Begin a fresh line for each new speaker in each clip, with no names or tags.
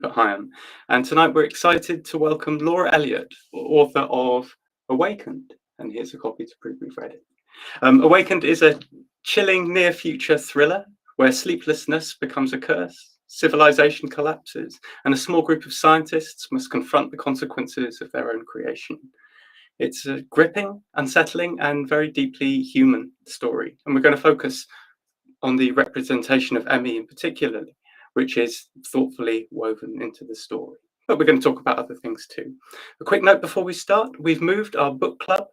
at Higham. And tonight we're excited to welcome Laura Elliott, author of Awakened. And here's a copy to prove we've read it. Awakened is a chilling near-future thriller where sleeplessness becomes a curse, civilization collapses, and a small group of scientists must confront the consequences of their own creation. It's a gripping, unsettling, and very deeply human story. And we're going to focus on the representation of Emmy in particular, which is thoughtfully woven into the story. But we're going to talk about other things too. A quick note before we start, we've moved our book club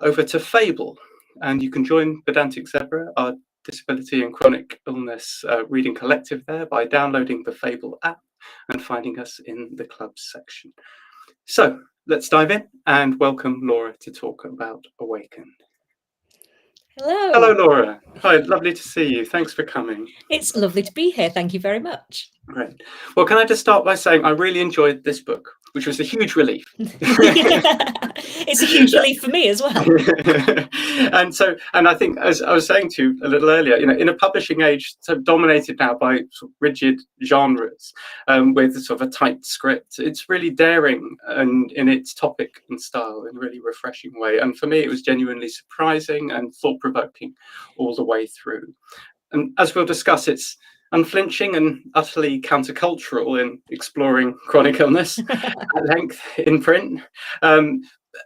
over to Fable, and you can join Pedantic Zebra, our disability and chronic illness reading collective there, by downloading the Fable app and finding us in the clubs section. So let's dive in and welcome Laura to talk about Awakened.
Hello.
Hello, Laura. Hi, lovely to see you. Thanks for coming.
It's lovely to be here. Thank you very much.
Great. Well, can I just start by saying I really enjoyed this book, which was a huge relief.
It's a huge relief for me as well.
And I think, as I was saying to you a little earlier, in a publishing age so dominated now by sort of rigid genres, with sort of a tight script, it's really daring and in its topic and style in a really refreshing way. And for me, it was genuinely surprising and thought-provoking all the way through. And as we'll discuss, it's unflinching and utterly countercultural in exploring chronic illness at length in print.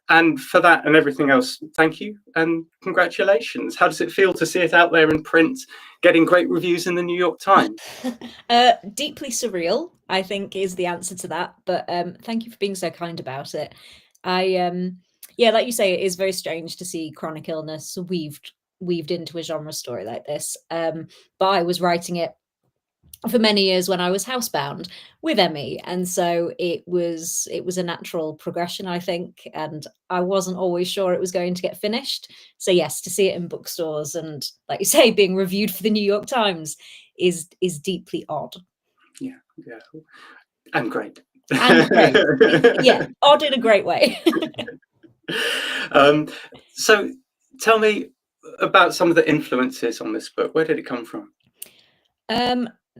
And for that and everything else, thank you and congratulations. How does it feel to see it out there in print, getting great reviews in the New York Times?
Deeply surreal, I think, is the answer to that. But thank you for being so kind about it. Yeah, like you say, it is very strange to see chronic illness weaved into a genre story like this. But I was writing it for many years when I was housebound with Emmy, and so it was a natural progression, I think, and I wasn't always sure it was going to get finished. So yes, to see it in bookstores and, like you say, being reviewed for the New York Times is deeply odd.
Yeah, and great.
And great. Yeah, odd in a great way.
So tell me about some of the influences on this book. Where did it come from?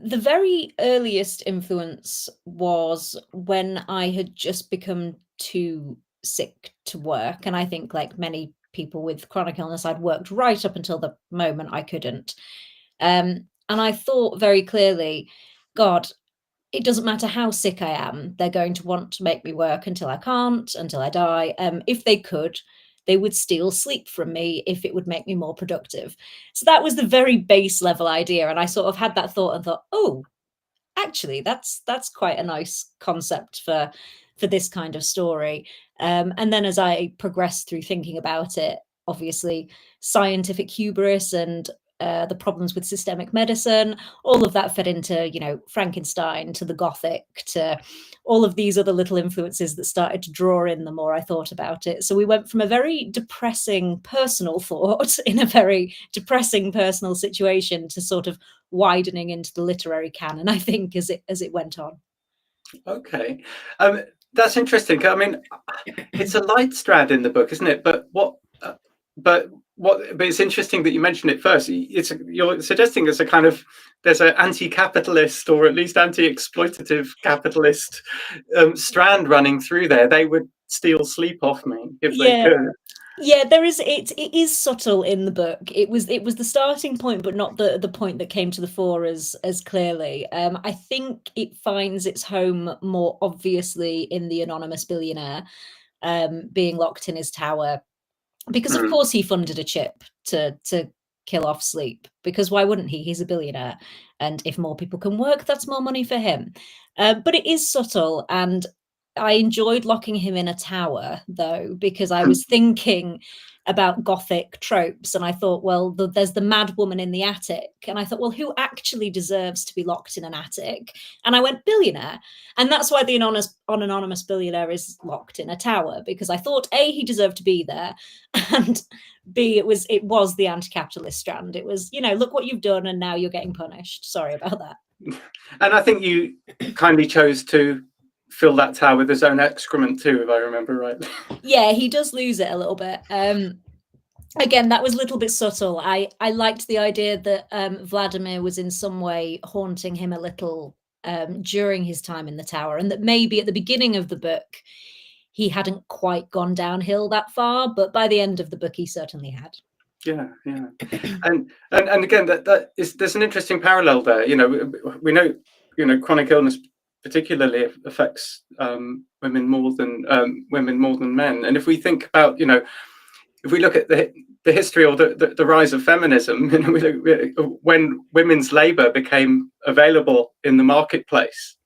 The very earliest influence was when I had just become too sick to work. And I think, like many people with chronic illness, I'd worked right up until the moment I couldn't. And I thought very clearly, God, it doesn't matter how sick I am, they're going to want to make me work until I can't, until I die. If they could, they would steal sleep from me if it would make me more productive. So that was the very base level idea. And I sort of had that thought and thought, oh, actually, that's quite a nice concept for this kind of story. And then as I progressed through thinking about it, obviously scientific hubris and the problems with systemic medicine, all of that fed into, Frankenstein, to the Gothic, to all of these other little influences that started to draw in the more I thought about it. So we went from a very depressing personal thought in a very depressing personal situation to sort of widening into the literary canon, I think, as it went on.
Okay. That's interesting. I mean, it's a light strand in the book, isn't it? But it's interesting that you mentioned it first. You're suggesting there's an anti-capitalist or at least anti-exploitative capitalist strand running through there. They would steal sleep off me if they could.
Yeah, there is. It is subtle in the book. It was the starting point, but not the point that came to the fore as clearly. I think it finds its home more obviously in the anonymous billionaire being locked in his tower. Because of course he funded a chip to kill off sleep, because why wouldn't he? He's a billionaire. And if more people can work, that's more money for him. But it is subtle. And I enjoyed locking him in a tower, though, because I was thinking about Gothic tropes. And I thought, well, there's the mad woman in the attic. And I thought, well, who actually deserves to be locked in an attic? And I went billionaire. And that's why the anonymous billionaire is locked in a tower, because I thought, A, he deserved to be there. And B, it was the anti-capitalist strand. It was, look what you've done and now you're getting punished. Sorry about that.
And I think you kindly chose to fill that tower with his own excrement too, if I remember right.
Yeah, he does lose it a little bit. Again, that was a little bit subtle. I liked the idea that Vladimir was in some way haunting him a little during his time in the Tower, and that maybe at the beginning of the book he hadn't quite gone downhill that far, but by the end of the book he certainly had.
Yeah, yeah. And again, there's an interesting parallel there. We know, chronic illness particularly affects women more than men. And if we think about, if we look at the history or the rise of feminism, when women's labor became available in the marketplace,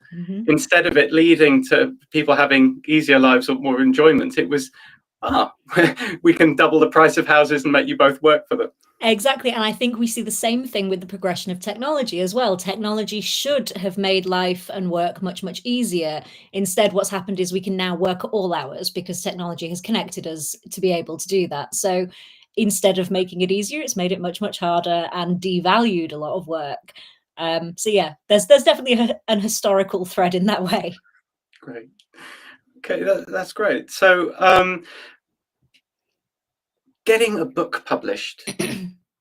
instead of it leading to people having easier lives or more enjoyment, it was, we can double the price of houses and make you both work for them.
Exactly. And I think we see the same thing with the progression of technology as well. Technology should have made life and work much, much easier. Instead, what's happened is we can now work at all hours because technology has connected us to be able to do that. So instead of making it easier, it's made it much, much harder and devalued a lot of work. So yeah, there's definitely an historical thread in that way.
Great. Okay, that's great. So getting a book published,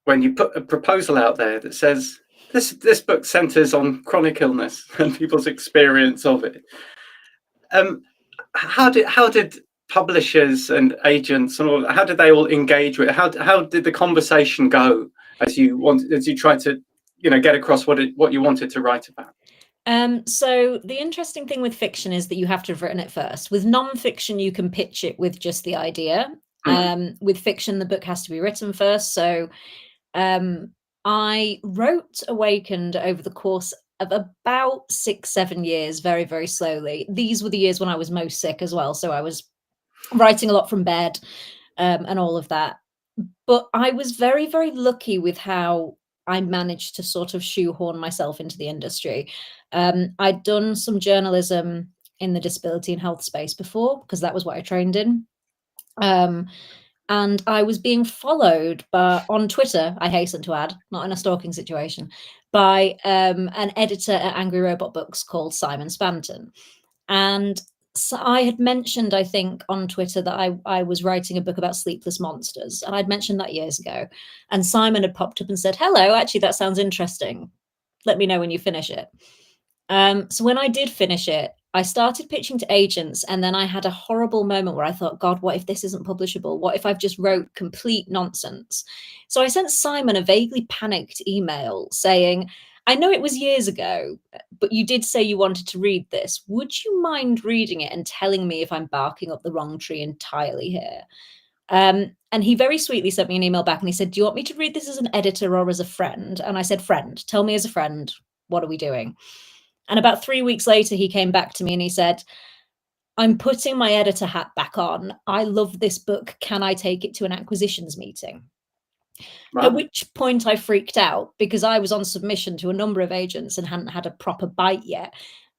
when you put a proposal out there that says this book centers on chronic illness and people's experience of it, how did publishers and agents and all, how did they all engage with it? How did the conversation go as you tried to get across what you wanted to write about?
So the interesting thing with fiction is that you have to have written it first. With non-fiction, you can pitch it with just the idea. With fiction, the book has to be written first. So I wrote Awakened over the course of about 6-7 years, very, very slowly. These were the years when I was most sick as well. So I was writing a lot from bed and all of that. But I was very, very lucky with how I managed to sort of shoehorn myself into the industry. I'd done some journalism in the disability and health space before, because that was what I trained in. And I was being followed on Twitter, I hasten to add, not in a stalking situation, by an editor at Angry Robot Books called Simon Spanton. And so I had mentioned, I think, on Twitter that I was writing a book about sleepless monsters, and I'd mentioned that years ago. And Simon had popped up and said, "Hello, actually, that sounds interesting. Let me know when you finish it." So when I did finish it, I started pitching to agents, and then I had a horrible moment where I thought, God, what if this isn't publishable? What if I've just wrote complete nonsense? So I sent Simon a vaguely panicked email saying, "I know it was years ago, but you did say you wanted to read this. Would you mind reading it and telling me if I'm barking up the wrong tree entirely here?" And he very sweetly sent me an email back and he said, "Do you want me to read this as an editor or as a friend?" And I said, "Friend, tell me as a friend, what are we doing?" And about 3 weeks later, he came back to me and he said, "I'm putting my editor hat back on. I love this book. Can I take it to an acquisitions meeting?" Wow. At which point I freaked out because I was on submission to a number of agents and hadn't had a proper bite yet.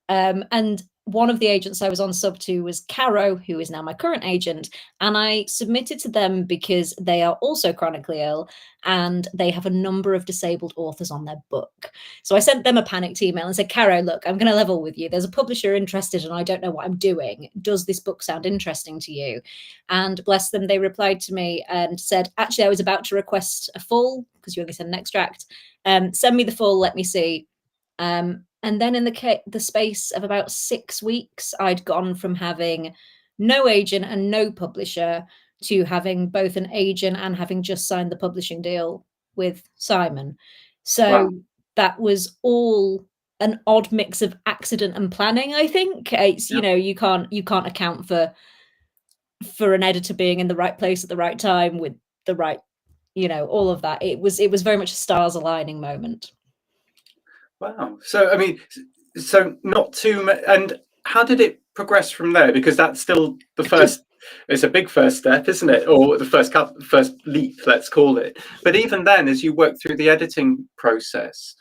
And one of the agents I was on sub to was Caro, who is now my current agent. And I submitted to them because they are also chronically ill and they have a number of disabled authors on their book. So I sent them a panicked email and said, "Caro, look, I'm going to level with you. There's a publisher interested and I don't know what I'm doing. Does this book sound interesting to you?" And bless them, they replied to me and said, "Actually, I was about to request a full, because you only sent an extract. Send me the full, let me see." And then in the space of about 6 weeks, I'd gone from having no agent and no publisher to having both an agent and having just signed the publishing deal with Simon. So wow. That was all an odd mix of accident and planning, I think. It's, you can't account for an editor being in the right place at the right time with the right, all of that. It was very much a stars aligning moment.
Wow. So, I mean, not too much. And how did it progress from there? Because that's still the first, it's a big first step, isn't it? Or the first leap, let's call it. But even then, as you work through the editing process,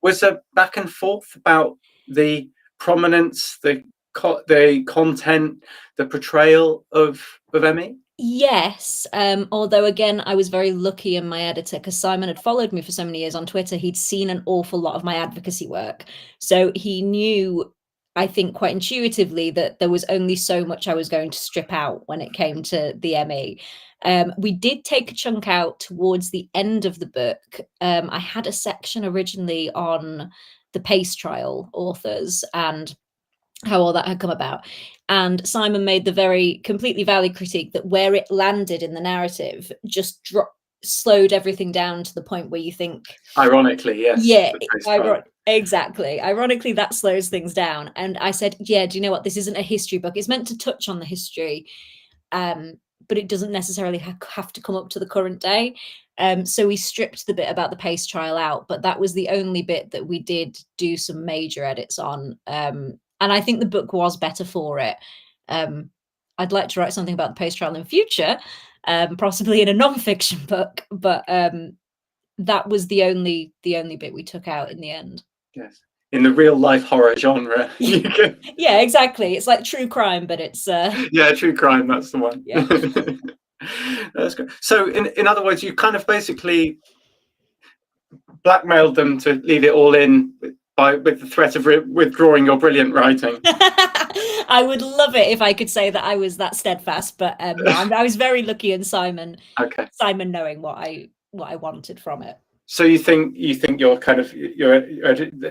was there back and forth about the prominence, the content, the portrayal of Emmy?
Yes, although again, I was very lucky in my editor because Simon had followed me for so many years on Twitter. He'd seen an awful lot of my advocacy work. So he knew, I think quite intuitively, that there was only so much I was going to strip out when it came to the ME. We did take a chunk out towards the end of the book. I had a section originally on the Pace trial authors and how all that had come about. And Simon made the very completely valid critique that where it landed in the narrative just slowed everything down to the point where you think,
ironically, yes,
yeah,
exactly.
Ironically, that slows things down. And I said, yeah, do you know what, this isn't a history book, it's meant to touch on the history, but it doesn't necessarily have to come up to the current day. So we stripped the bit about the Pace trial out, but that was the only bit that we did do some major edits on. And I think the book was better for it. I'd like to write something about the Pace trial in future, possibly in a non-fiction book, but that was the only bit we took out in the end.
Yes, in the real life horror genre.
Yeah, exactly. It's like true crime, but it's
yeah, true crime. That's the one.
Yeah.
That's good. So, in other words, you kind of basically blackmailed them to leave it all in with the threat of withdrawing your brilliant writing.
I would love it if I could say that I was that steadfast, but no, I was very lucky in Simon.
Okay.
Simon knowing what I wanted from it.
So you think you're kind of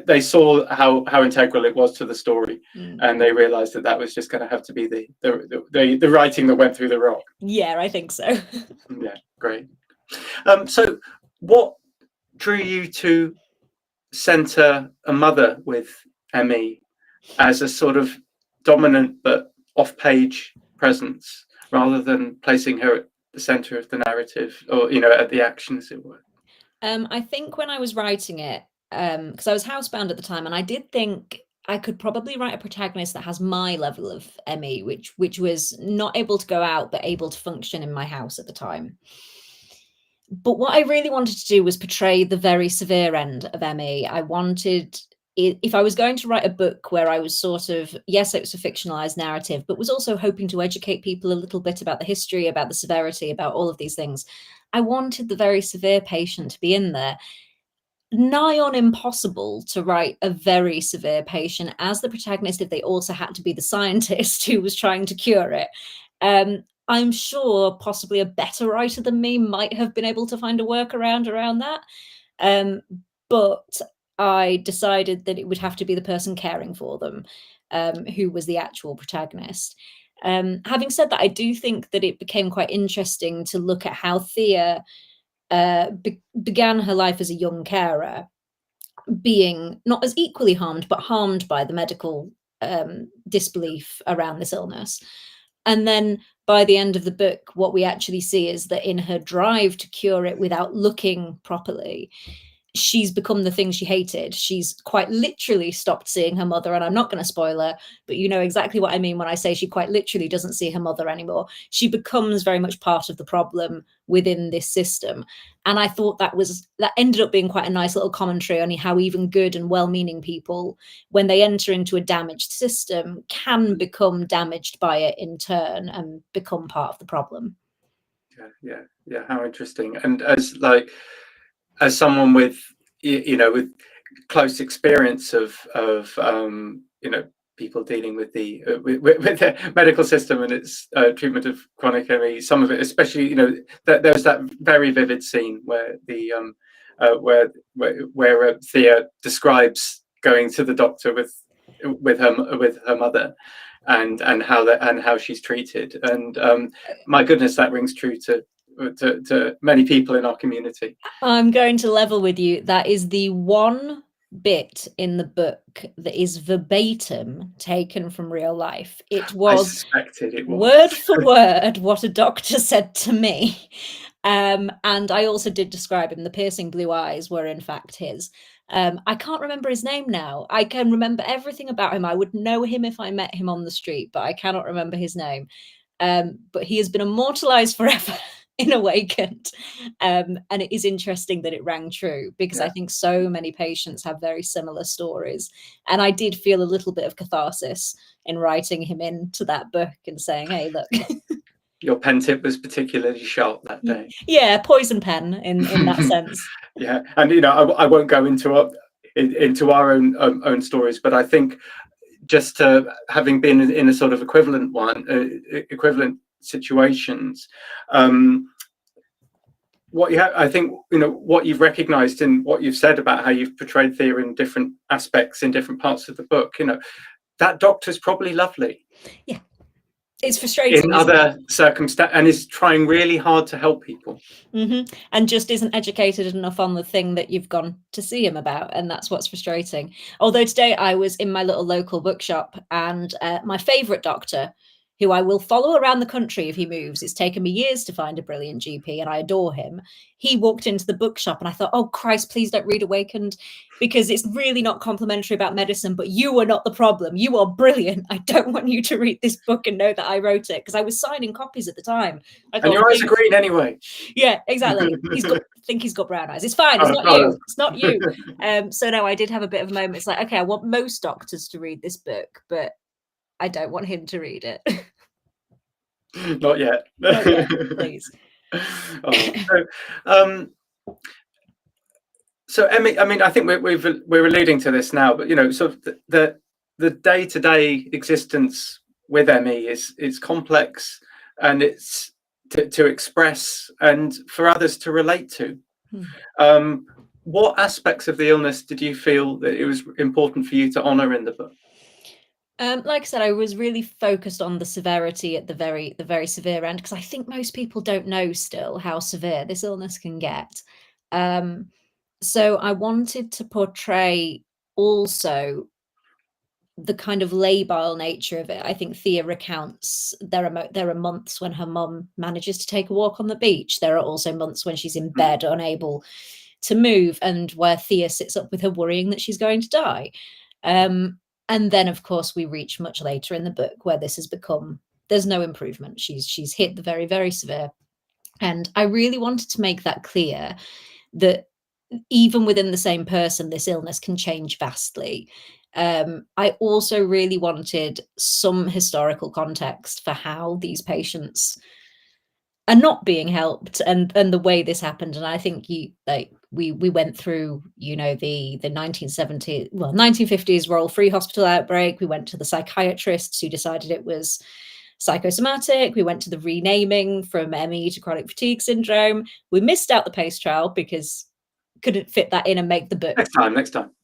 they saw how integral it was to the story, and they realized that was just going to have to be the writing that went through the rock.
Yeah, I think so.
Yeah, great. So what drew you to center a mother with ME as a sort of dominant but off-page presence, rather than placing her at the center of the narrative, or at the action, as it were?
I think when I was writing it, because I was housebound at the time, and I did think I could probably write a protagonist that has my level of ME, which was not able to go out but able to function in my house at the time. But what I really wanted to do was portray the very severe end of ME. I wanted, if I was going to write a book where I was sort of, yes, it was a fictionalized narrative, but was also hoping to educate people a little bit about the history, about the severity, about all of these things, I wanted the very severe patient to be in there. Nigh on impossible to write a very severe patient as the protagonist if they also had to be the scientist who was trying to cure it. I'm sure possibly a better writer than me might have been able to find a workaround around that. But I decided that it would have to be the person caring for them, who was the actual protagonist. Having said that, I do think that it became quite interesting to look at how Thea began her life as a young carer, being not as equally harmed, but harmed by the medical disbelief around this illness. And then by the end of the book, what we actually see is that in her drive to cure it without looking properly, she's become the thing she hated. She's quite literally stopped seeing her mother, and I'm not going to spoil her, but you know exactly what I mean when I say she quite literally doesn't see her mother anymore. She becomes very much part of the problem within this system. And I thought that ended up being quite a nice little commentary on how even good and well-meaning people, when they enter into a damaged system, can become damaged by it in turn and become part of the problem.
Yeah. How interesting. And as someone with with close experience of people dealing with with the medical system and its treatment of chronic ME, some of it, especially there's that very vivid scene where where Thea describes going to the doctor with her mother, and how she's treated, and my goodness, that rings true to many people in our community.
I'm going to level with you. That is the one bit in the book that is verbatim taken from real life. It was word for word what a doctor said to me. And I also did describe him. The piercing blue eyes were in fact his. I can't remember his name now. I can remember everything about him. I would know him if I met him on the street, but I cannot remember his name. But he has been immortalized forever in Awakened, and it is interesting that it rang true, because I think so many patients have very similar stories, and I did feel a little bit of catharsis in writing him into that book and saying, hey, look.
Your pen tip was particularly sharp that day.
Yeah, poison pen in that sense.
Yeah, and I won't go into our own stories, but I think just having been in a sort of equivalent situations, what you have, I think, what you've recognized in what you've said about how you've portrayed Thea in different aspects in different parts of the book, that doctor's probably lovely.
Yeah. It's frustrating
in other circumstances, and is trying really hard to help people.
And just isn't educated enough on the thing that you've gone to see him about, and that's what's frustrating. Although today I was in my little local bookshop, and my favourite doctor, who I will follow around the country if he moves, it's taken me years to find a brilliant GP and I adore him, he walked into the bookshop and I thought, oh Christ, please don't read Awakened, because it's really not complimentary about medicine, but you are not the problem. You are brilliant. I don't want you to read this book and know that I wrote it, because I was signing copies at the time.
And your eyes are green anyway.
Yeah, exactly. I think he's got brown eyes. It's fine. It's not you. It's not you. So no, I did have a bit of a moment. It's like, okay, I want most doctors to read this book, but I don't want him to read it.
Not yet.
Not yet, please.
So Emmy, I mean, I think we're alluding to this now, but sort of the day-to-day existence with Emmy is complex, and it's to express and for others to relate to. What aspects of the illness did you feel that it was important for you to honor in the book?
Like I said, I was really focused on the severity at the very severe end, because I think most people don't know still how severe this illness can get. So I wanted to portray also the kind of labile nature of it. I think Thea recounts there are months when her mum manages to take a walk on the beach. There are also months when she's in bed, unable to move, and where Thea sits up with her worrying that she's going to die. And then, of course, we reach much later in the book where this has become, there's no improvement. She's hit the very, very severe. And I really wanted to make that clear, that even within the same person, this illness can change vastly. I also really wanted some historical context for how these patients are not being helped, and the way this happened. And I think we went through, the 1950s Royal Free Hospital outbreak. We went to the psychiatrists who decided it was psychosomatic. We went to the renaming from ME to chronic fatigue syndrome. We missed out the PACE trial because couldn't fit that in and make the book.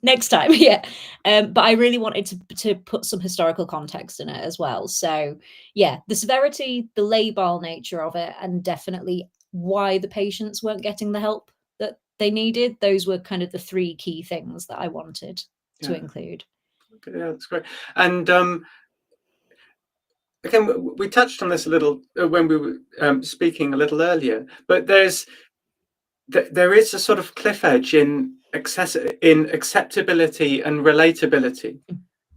Next time, yeah. But I really wanted to put some historical context in it as well. So yeah, the severity, the labile nature of it, and definitely why the patients weren't getting the help that they needed. Those were kind of the three key things that I wanted to include.
Okay, yeah, that's great. And again, we touched on this a little when we were speaking a little earlier, but there is a sort of cliff edge in acceptability and relatability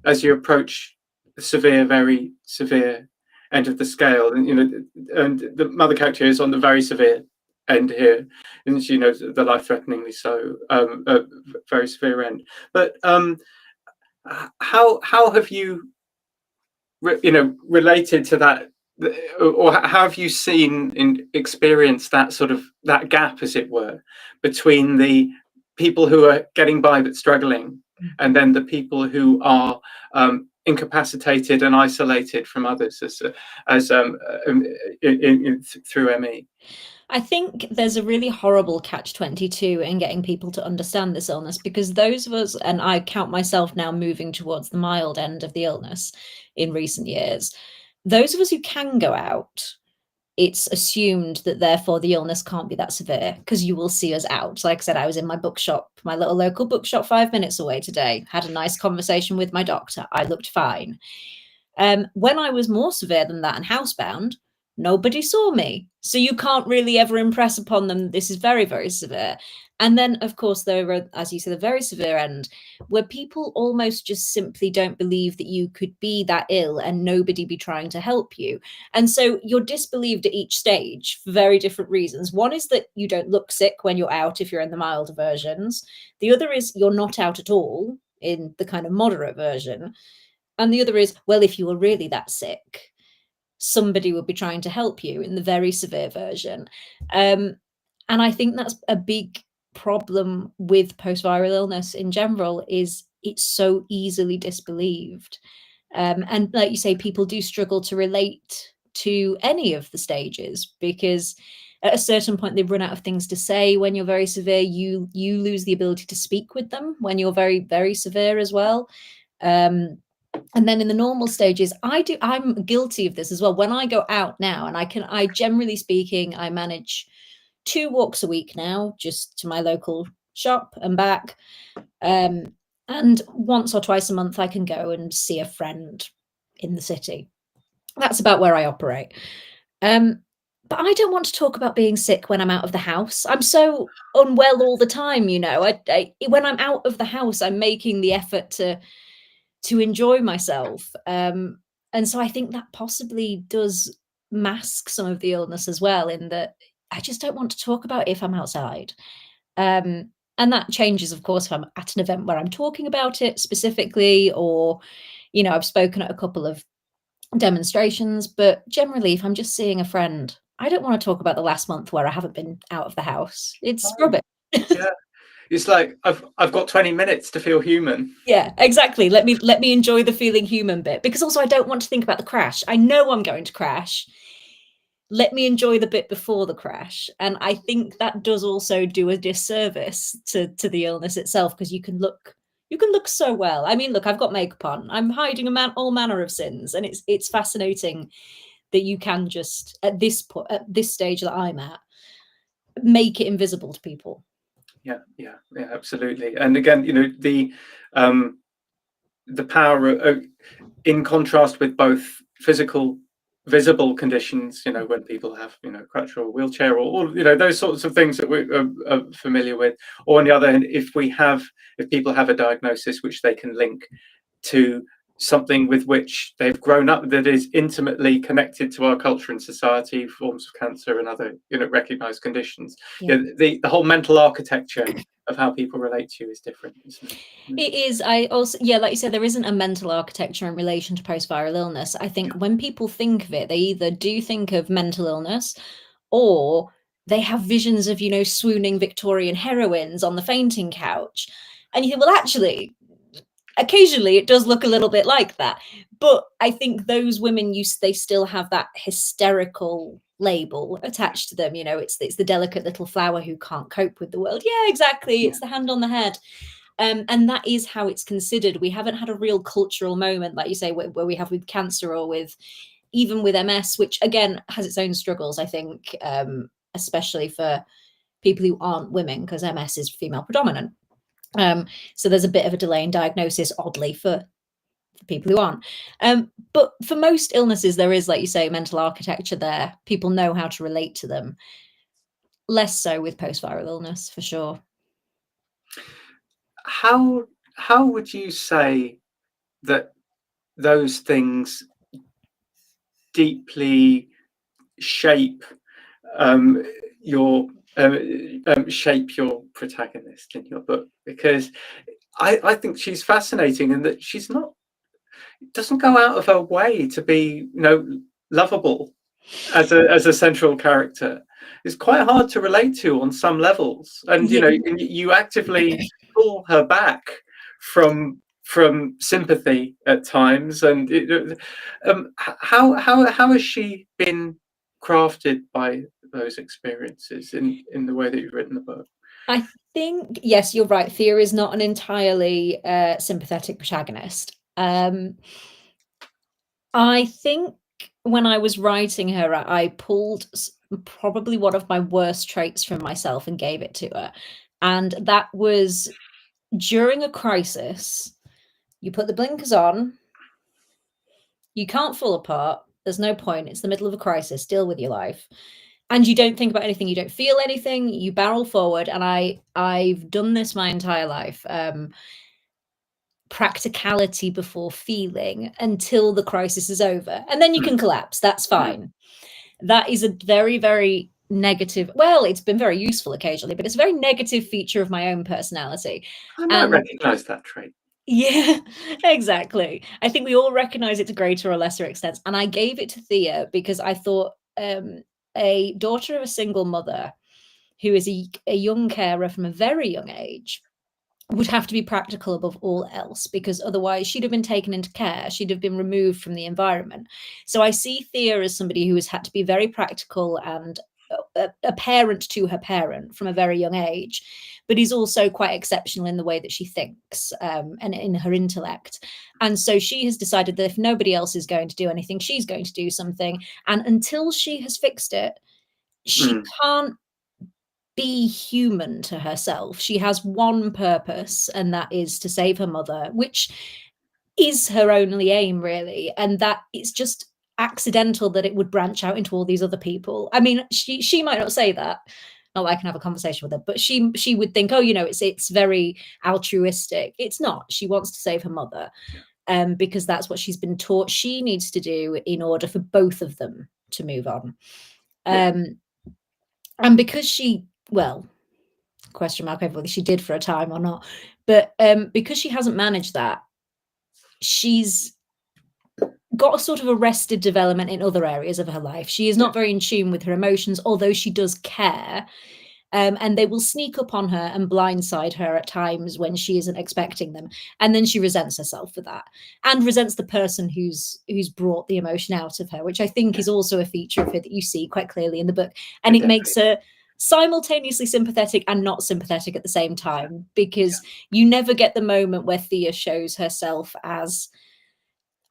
as you approach the severe, very severe end of the scale. And and the mother character is on the very severe end here, and she knows the life-threateningly so very severe end. But how have you related to that, or how have you seen and experienced that gap, as it were, between the people who are getting by but struggling, and then the people who are incapacitated and isolated from others through ME?
I think there's a really horrible catch-22 in getting people to understand this illness, because those of us, and I count myself now moving towards the mild end of the illness in recent years, those of us who can go out, it's assumed that therefore the illness can't be that severe because you will see us out. Like I said, I was in my bookshop, my little local bookshop 5 minutes away today, had a nice conversation with my doctor. I looked fine. When I was more severe than that and housebound, nobody saw me. So you can't really ever impress upon them this is very, very severe. And then, of course, there are, as you say, the very severe end, where people almost just simply don't believe that you could be that ill and nobody be trying to help you. And so you're disbelieved at each stage for very different reasons. One is that you don't look sick when you're out, if you're in the milder versions. The other is you're not out at all in the kind of moderate version. And the other is, well, if you were really that sick, somebody would be trying to help you in the very severe version. And I think that's a big problem with post-viral illness in general, is it's so easily disbelieved. And like you say, people do struggle to relate to any of the stages, because At a certain point, they run out of things to say. When you're very severe, you lose the ability to speak with them when you're very, very severe as well. And then in the normal stages, I'm guilty of this as well. When I go out now, and I generally speaking, I manage 2 walks a week now, just to my local shop and back. And once or twice a month, I can go and see a friend in the city. That's about where I operate. But I don't want to talk about being sick when I'm out of the house. I'm so unwell all the time, you know. When I'm out of the house, I'm making the effort to enjoy myself. And so I think that possibly does mask some of the illness as well, in that I just don't want to talk about it if I'm outside. And that changes, of course, if I'm at an event where I'm talking about it specifically, or, you know, I've spoken at a couple of demonstrations, but generally, if I'm just seeing a friend, I don't want to talk about the last month where I haven't been out of the house. It's rubbish.
Yeah. It's like I've got 20 minutes to feel human.
Yeah, exactly. Let me enjoy the feeling human bit, because also I don't want to think about the crash. I know I'm going to crash. Let me enjoy the bit before the crash. And I think that does also do a disservice to the illness itself, because you can look so well. I mean, look, I've got makeup on. I'm hiding all manner of sins, and it's fascinating that you can just at this stage that I'm at, make it invisible to people.
Yeah, absolutely. And again, you know, the power of, in contrast with both physical visible conditions, you know, when people have, you know, crutch or wheelchair, or you know, those sorts of things that we are familiar with, or on the other hand, if people have a diagnosis which they can link to something with which they've grown up, that is intimately connected to our culture and society, forms of cancer and other, you know, recognized conditions.
Yeah.
The whole mental architecture of how people relate to you is different, isn't it?
It is. I also, yeah, like you said, there isn't a mental architecture in relation to post-viral illness. I think when people think of it, they either do think of mental illness, or they have visions of, you know, swooning Victorian heroines on the fainting couch. And you think, well, actually, occasionally it does look a little bit like that. But I think those women, they still have that hysterical label attached to them. You know, it's the delicate little flower who can't cope with the world. Yeah, exactly. It's the hand on the head. And that is how it's considered. We haven't had a real cultural moment, like you say, where we have with cancer, or even with MS, which again has its own struggles, I think, especially for people who aren't women, because MS is female predominant. So there's a bit of a delay in diagnosis, oddly, for people who aren't. But for most illnesses, there is, like you say, mental architecture there. People know how to relate to them. Less so with post-viral illness, for sure.
How would you say that those things deeply shape your protagonist in your book? Because I think she's fascinating, in that she's doesn't go out of her way to be, you know, lovable as a central character. It's quite hard to relate to on some levels, and you know, you actively pull her back from sympathy at times. And how has she been crafted by those experiences in the way that you've written the book?
I think, yes, you're right. Thea is not an entirely sympathetic protagonist. I think when I was writing her, I pulled probably one of my worst traits from myself and gave it to her. And that was, during a crisis, you put the blinkers on, you can't fall apart, there's no point, it's the middle of a crisis, deal with your life. And you don't think about anything, you don't feel anything, you barrel forward. And I've done this my entire life. Practicality before feeling, until the crisis is over, and then you can collapse. That's fine. That is a very, very negative, well, it's been very useful occasionally, but it's a very negative feature of my own personality.
I might recognize that trait.
Yeah, exactly. I think we all recognize it to greater or lesser extents. And I gave it to Thea because I thought a daughter of a single mother who is a young carer from a very young age would have to be practical above all else, because otherwise she'd have been taken into care. She'd have been removed from the environment. So I see Thea as somebody who has had to be very practical and a parent to her parent from a very young age, but he's also quite exceptional in the way that she thinks, and in her intellect. And so she has decided that if nobody else is going to do anything, she's going to do something. And until she has fixed it, she can't be human to herself. She has one purpose, and that is to save her mother, which is her only aim, really. And that it's just accidental that it would branch out into all these other people. I mean, she might not say that. Not that I can have a conversation with her, but she would think, oh, you know, it's very altruistic. It's not. She wants to save her mother, because that's what she's been taught she needs to do in order for both of them to move on. And because she, well, question mark over whether she did for a time or not, but because she hasn't managed that, she's got a sort of arrested development in other areas of her life. She is not very in tune with her emotions, although she does care. And they will sneak up on her and blindside her at times when she isn't expecting them. And then she resents herself for that, and resents the person who's brought the emotion out of her, which I think is also a feature of her that you see quite clearly in the book. And it makes her simultaneously sympathetic and not sympathetic at the same time, because you never get the moment where Thea shows herself as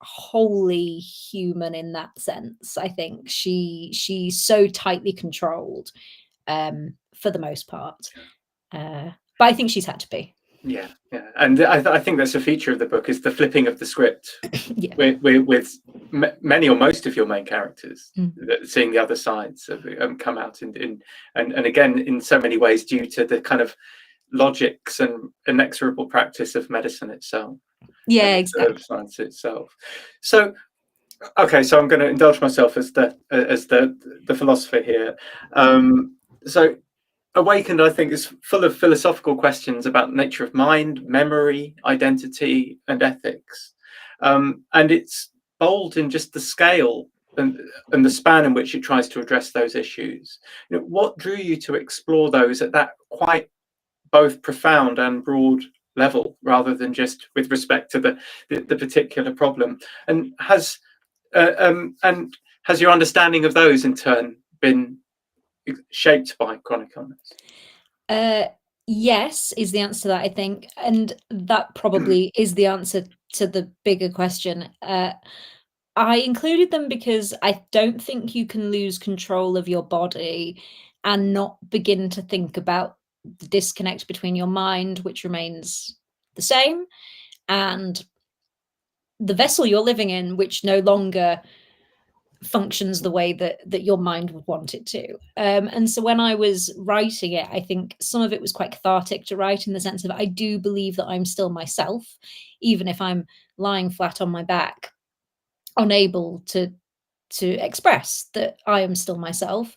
wholly human in that sense. I think she's so tightly controlled, for the most part, but I think she's had to be.
And I think that's a feature of the book, is the flipping of the script. with many or most of your main characters, seeing the other sides of come out and again, in so many ways, due to the kind of logics and inexorable practice of medicine itself.
Exactly.
Of science itself. So okay, so I'm going to indulge myself as the philosopher here. So Awakened, I think, is full of philosophical questions about the nature of mind, memory, identity, and ethics. And it's bold in just the scale and the span in which it tries to address those issues. You know, what drew you to explore those at that quite both profound and broad level, rather than just with respect to the particular problem? And has your understanding of those in turn been shaped by chronic illness?
Yes is the answer to that, I think, and that probably is the answer to the bigger question. I included them because I don't think you can lose control of your body and not begin to think about the disconnect between your mind, which remains the same, and the vessel you're living in, which no longer functions the way that your mind would want it to. And so when I was writing it, I think some of it was quite cathartic to write, in the sense of I do believe that I'm still myself, even if I'm lying flat on my back, unable to express that I am still myself.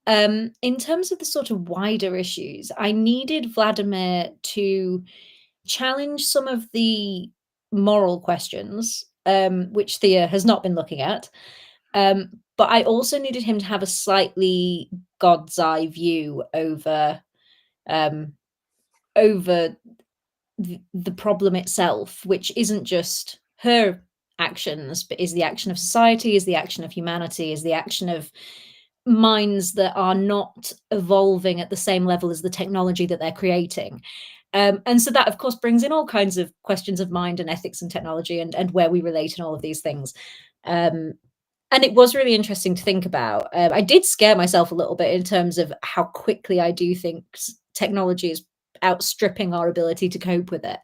In terms of the sort of wider issues, I needed Vladimir to challenge some of the moral questions, which Thea has not been looking at. But I also needed him to have a slightly God's eye view over the problem itself, which isn't just her actions, but is the action of society, is the action of humanity, is the action of minds that are not evolving at the same level as the technology that they're creating. And so that, of course, brings in all kinds of questions of mind and ethics and technology, and where we relate and all of these things. And it was really interesting to think about. I did scare myself a little bit in terms of how quickly I do think technology is outstripping our ability to cope with it.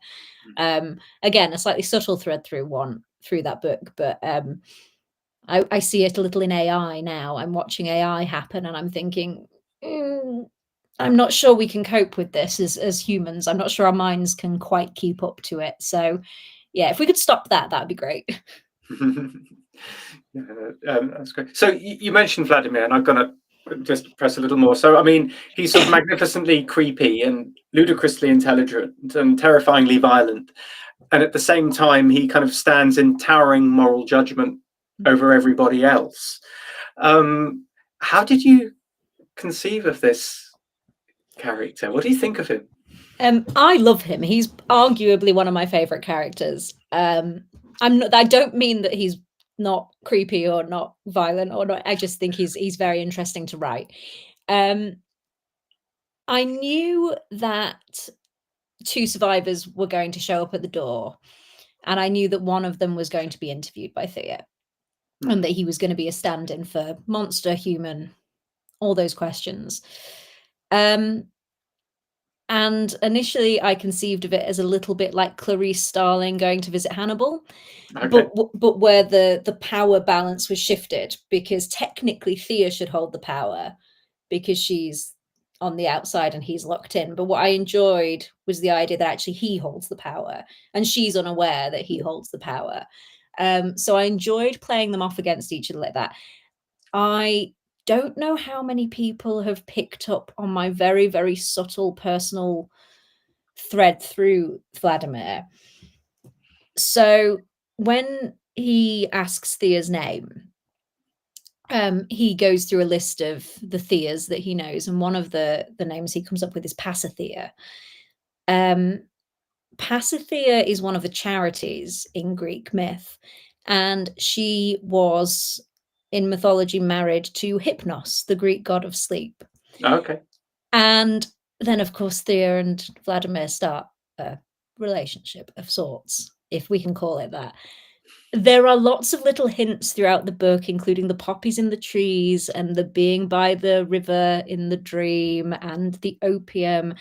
Again, a slightly subtle thread through that book, but I see it a little in AI now. I'm watching AI happen, and I'm thinking, I'm not sure we can cope with this as humans. I'm not sure our minds can quite keep up to it. So, yeah, if we could stop that, that'd be great.
That's great. So you mentioned Vladimir, and I'm going to just press a little more. So, I mean, he's sort of magnificently creepy and ludicrously intelligent and terrifyingly violent. And at the same time, he kind of stands in towering moral judgment over everybody else. How did you conceive of this character? What do you think of him?
I love him. He's arguably one of my favorite characters. I don't mean that he's not creepy or not violent or not. I just think he's very interesting to write. I knew that 2 survivors were going to show up at the door, and I knew that one of them was going to be interviewed by Thea, and that he was going to be a stand-in for monster, human, all those questions. And initially I conceived of it as a little bit like Clarice Starling going to visit Hannibal, but where the power balance was shifted, because technically Thea should hold the power because she's on the outside and he's locked in. But what I enjoyed was the idea that actually he holds the power and she's unaware that he holds the power. So I enjoyed playing them off against each other like that. I don't know how many people have picked up on my very, very subtle personal thread through Vladimir. So when he asks Thea's name, he goes through a list of the Theas that he knows, and one of the names he comes up with is Pasithea. Pasithea is one of the charities in Greek myth, and she was in mythology married to Hypnos, the Greek god of sleep.
Okay.
And then, of course, Thea and Vladimir start a relationship of sorts, if we can call it that. There are lots of little hints throughout the book, including the poppies in the trees and the being by the river in the dream and the opium,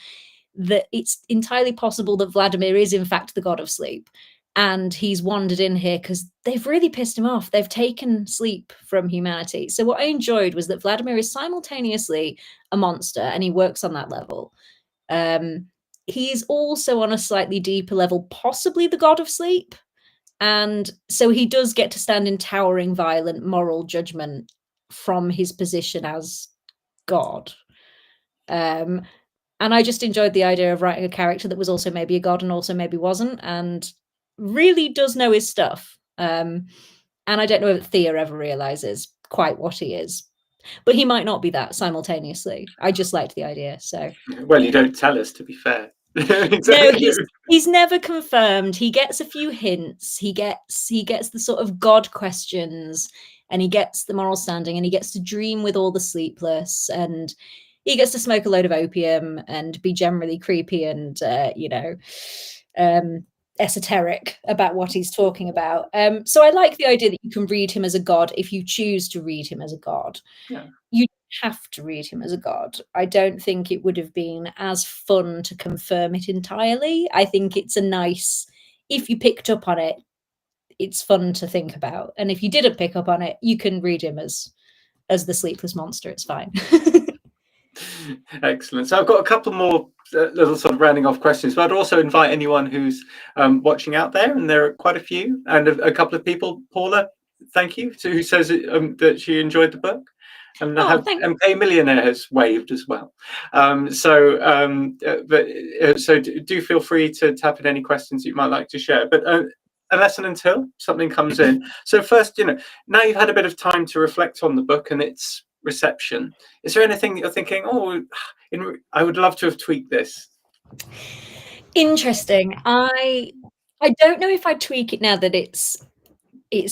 that it's entirely possible that Vladimir is in fact the god of sleep. And he's wandered in here because they've really pissed him off. They've taken sleep from humanity. So what I enjoyed was that Vladimir is simultaneously a monster, and he works on that level. He's also on a slightly deeper level, possibly the god of sleep. And so he does get to stand in towering, violent moral judgment from his position as God. And I just enjoyed the idea of writing a character that was also maybe a god and also maybe wasn't, and really does know his stuff. And I don't know if Thea ever realizes quite what he is, but he might not be that simultaneously. I just liked the idea. So,
well, you don't tell us, to be fair.
No, he's never confirmed. He gets a few hints. He gets the sort of God questions, and he gets the moral standing, and he gets to dream with all the sleepless, and he gets to smoke a load of opium and be generally creepy and esoteric about what he's talking about. So I like the idea that you can read him as a god if you choose to read him as a god.
Yeah.
You have to read him as a god. I don't think it would have been as fun to confirm it entirely. I think it's a nice, if you picked up on it, it's fun to think about. And if you didn't pick up on it, you can read him as the sleepless monster. It's fine.
Excellent. So I've got a couple more little sort of rounding off questions, but I'd also invite anyone who's watching out there, and there are quite a few, and a couple of people. Paula, thank you, who says that she enjoyed the book. And MK Millionaire has waved as well. So do feel free to tap in any questions you might like to share. But unless and until something comes in. So first, now you've had a bit of time to reflect on the book and its reception. Is there anything that you're thinking, I would love to have tweaked this?
Interesting. I don't know if I'd tweak it now that it's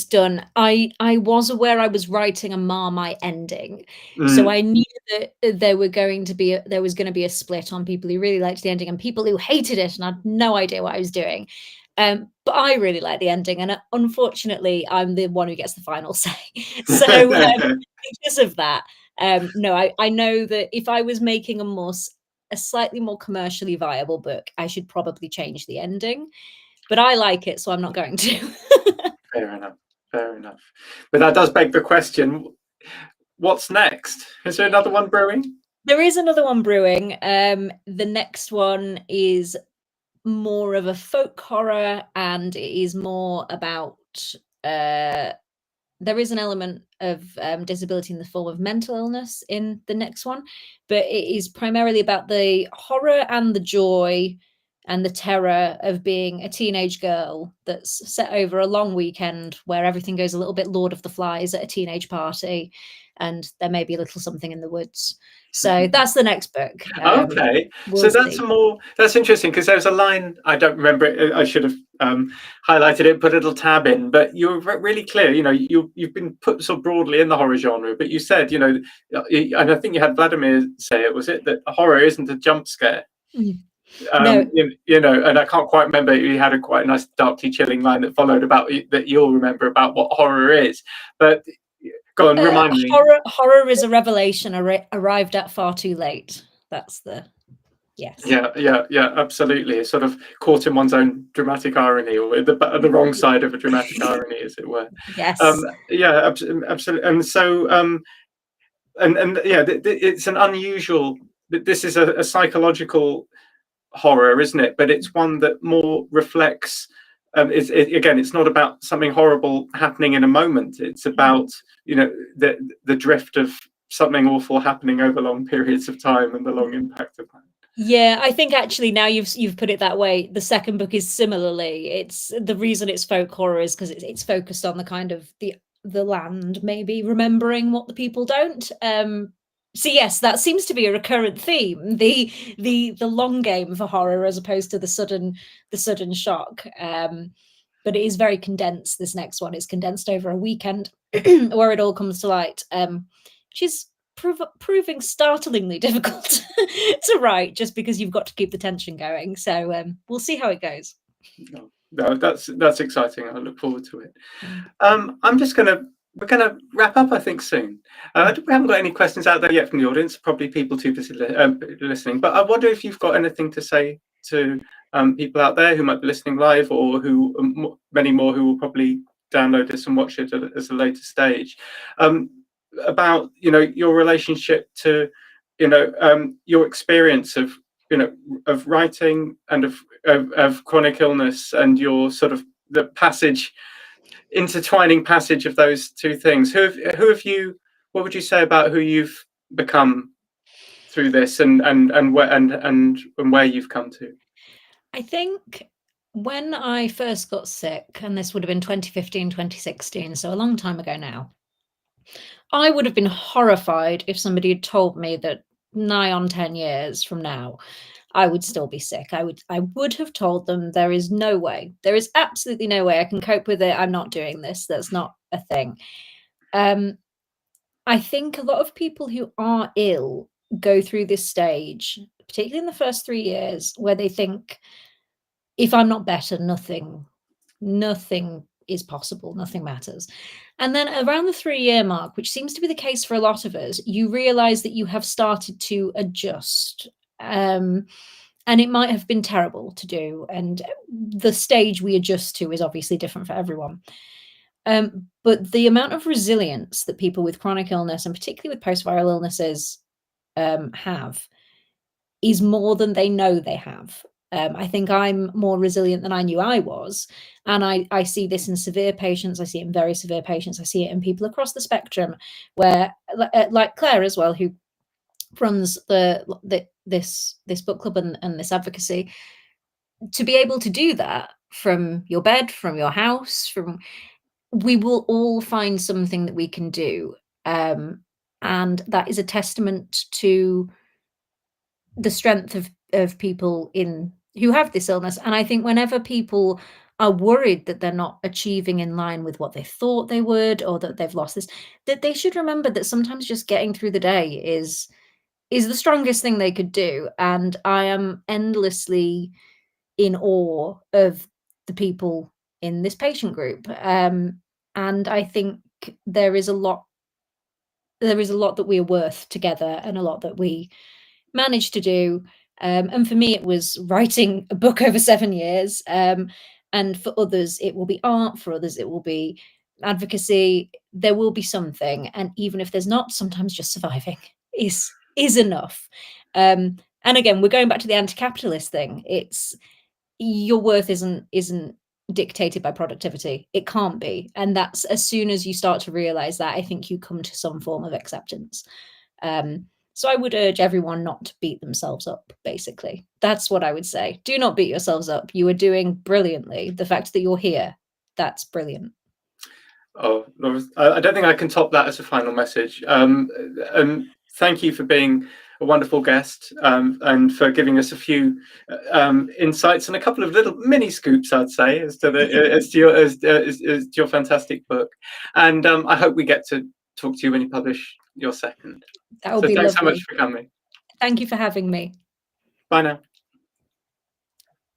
done. I was aware I was writing a Marmite ending, so I knew that there was going to be a split on people who really liked the ending and people who hated it, and I had no idea what I was doing. But I really like the ending, and unfortunately, I'm the one who gets the final say. So because of that, no, I know that if I was making a slightly more commercially viable book, I should probably change the ending. But I like it, so I'm not going to.
Fair enough. But that does beg the question, what's next? Is there another one brewing?
There is another one brewing. The next one is more of a folk horror, and it is more about there is an element of disability in the form of mental illness in the next one, but it is primarily about the horror and the joy and the terror of being a teenage girl that's set over a long weekend where everything goes a little bit Lord of the Flies at a teenage party, and there may be a little something in the woods. So that's the next book.
Okay, so that's interesting, because there's a line, I don't remember it, I should have highlighted it, put a little tab in, but you were really clear. You know, you've been put so broadly in the horror genre, but you said, you know, and I think you had Vladimir say it, was it, that horror isn't a jump scare.
No.
You know, and I can't quite remember. You had a quite nice, darkly chilling line that followed about that you'll remember about what horror is. But go on, remind me.
Horror is a revelation arrived at far too late. That's the yes.
Yeah, absolutely. It's sort of caught in one's own dramatic irony, or the wrong side of a dramatic irony, as it were.
Yes.
Yeah, absolutely. And so, and yeah, it's an unusual. This is a psychological horror, isn't it? But it's one that more reflects. Again, it's not about something horrible happening in a moment. It's about, you know, the drift of something awful happening over long periods of time and the long impact of that.
Yeah, I think actually now you've put it that way, the second book is similarly. It's the reason it's folk horror is because it's focused on the kind of the land, maybe remembering what the people don't. So yes, that seems to be a recurrent theme, the long game for horror as opposed to the sudden shock. But it is very condensed. This next one is condensed over a weekend where it all comes to light, which is proving startlingly difficult to write, just because you've got to keep the tension going. So we'll see how it goes.
No, that's exciting. I look forward to it. We're gonna wrap up, I think, soon. We haven't got any questions out there yet from the audience. Probably people too busy listening. But I wonder if you've got anything to say to people out there who might be listening live, or who many more who will probably download this and watch it at a later stage. About, you know, your relationship to, you know, your experience of, you know, of writing and of chronic illness, and your sort of the intertwining passage of those two things. Who have you? What would you say about who you've become through this, and where you've come to?
I think when I first got sick, and this would have been 2015, 2016, so a long time ago now, I would have been horrified if somebody had told me that nigh on 10 years from now, I would still be sick. I would have told them there is no way. There is absolutely no way I can cope with it. I'm not doing this. That's not a thing. I think a lot of people who are ill go through this stage, particularly in the first 3 years, where they think, if I'm not better, nothing is possible, nothing matters. And then around the 3-year mark, which seems to be the case for a lot of us, you realize that you have started to adjust. And it might have been terrible to do. And the stage we adjust to is obviously different for everyone. But the amount of resilience that people with chronic illness, and particularly with post-viral illnesses, have is more than they know they have. I think I'm more resilient than I knew I was. And I see this in severe patients. I see it in very severe patients. I see it in people across the spectrum, where, like Claire as well, who runs this book club and this advocacy, to be able to do that from your bed, from your house, we will all find something that we can do. And that is a testament to the strength of people who have this illness. And I think whenever people are worried that they're not achieving in line with what they thought they would, or that they've lost this, that they should remember that sometimes just getting through the day is the strongest thing they could do. And I am endlessly in awe of the people in this patient group. And I think there is a lot that we are worth together, and a lot that we managed to do. And for me, it was writing a book over 7 years. And for others, it will be art. For others, it will be advocacy. There will be something. And even if there's not, sometimes just surviving is enough. And again, we're going back to the anti-capitalist thing. It's your worth isn't dictated by productivity. It can't be. And that's, as soon as you start to realize that, I think you come to some form of acceptance. So I would urge everyone not to beat themselves up, basically. That's what I would say. Do not beat yourselves up. You are doing brilliantly. The fact that you're here, that's brilliant.
Oh, Laura, I don't think I can top that as a final message. And thank you for being a wonderful guest, and for giving us a few insights and a couple of little mini scoops, I'd say, as to your fantastic book. And I hope we get to talk to you when you publish your second.
That would
So
be
thanks so
lovely.
much for coming.
Thank you for having me.
Bye now.